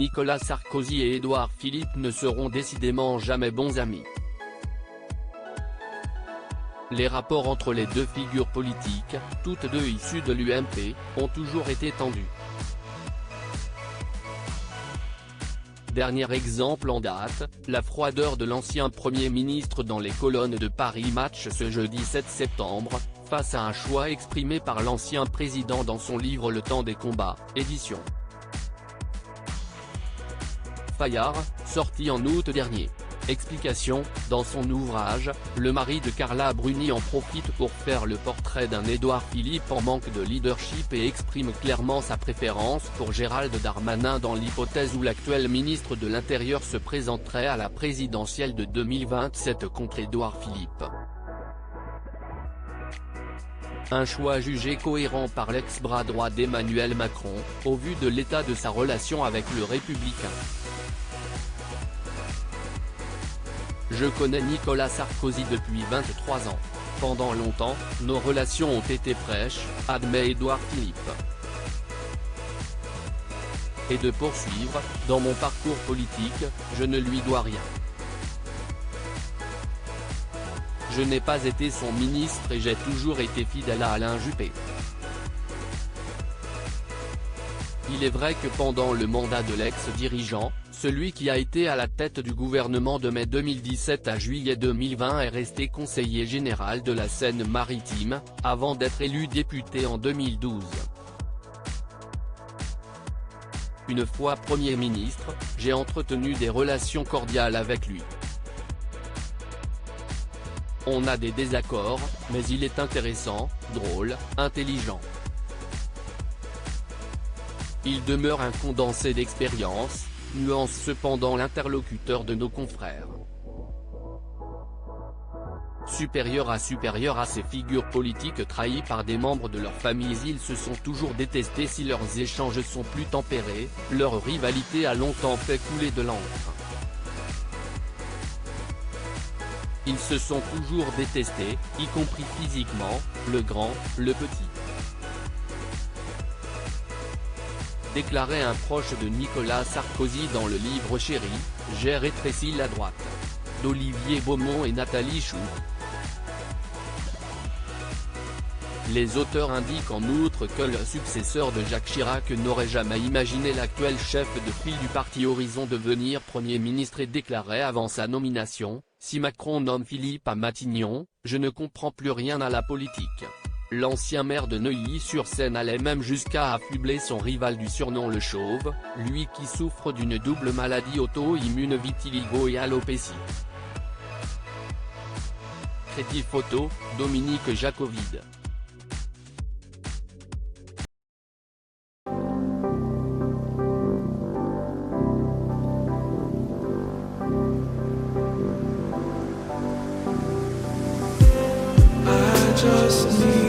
Nicolas Sarkozy et Édouard Philippe ne seront décidément jamais bons amis. Les rapports entre les deux figures politiques, toutes deux issues de l'UMP, ont toujours été tendus. Dernier exemple en date, la froideur de l'ancien Premier ministre dans les colonnes de Paris Match ce jeudi 7 septembre, face à un choix exprimé par l'ancien président dans son livre Le temps des combats, édition Fayard, sorti en août dernier. Explication, dans son ouvrage, le mari de Carla Bruni en profite pour faire le portrait d'un Édouard Philippe en manque de leadership et exprime clairement sa préférence pour Gérald Darmanin dans l'hypothèse où l'actuel ministre de l'Intérieur se présenterait à la présidentielle de 2027 contre Édouard Philippe. Un choix jugé cohérent par l'ex-bras droit d'Emmanuel Macron, au vu de l'état de sa relation avec le républicain. Je connais Nicolas Sarkozy depuis 23 ans. Pendant longtemps, nos relations ont été fraîches, admet Édouard Philippe. Et de poursuivre, dans mon parcours politique, je ne lui dois rien. Je n'ai pas été son ministre et j'ai toujours été fidèle à Alain Juppé. Il est vrai que pendant le mandat de l'ex-dirigeant, celui qui a été à la tête du gouvernement de mai 2017 à juillet 2020 est resté conseiller général de la Seine-Maritime, avant d'être élu député en 2012. Une fois Premier ministre, j'ai entretenu des relations cordiales avec lui. On a des désaccords, mais il est intéressant, drôle, intelligent. Il demeure un condensé d'expérience, nuance cependant l'interlocuteur de nos confrères. Supérieur à ces figures politiques trahies par des membres de leurs familles, ils se sont toujours détestés. Si leurs échanges sont plus tempérés, leur rivalité a longtemps fait couler de l'encre. Ils se sont toujours détestés, y compris physiquement, le grand, le petit. Déclarait un proche de Nicolas Sarkozy dans le livre Chéri, j'ai rétréci la droite. D'Olivier Beaumont et Nathalie Chou. Les auteurs indiquent en outre que le successeur de Jacques Chirac n'aurait jamais imaginé l'actuel chef de file du parti Horizon devenir Premier ministre et déclarait avant sa nomination, si Macron nomme Philippe à Matignon, je ne comprends plus rien à la politique. L'ancien maire de Neuilly-sur-Seine allait même jusqu'à affubler son rival du surnom le Chauve, lui qui souffre d'une double maladie auto-immune, vitiligo et alopécie. Crédit photo, Dominique Jacovide. Just need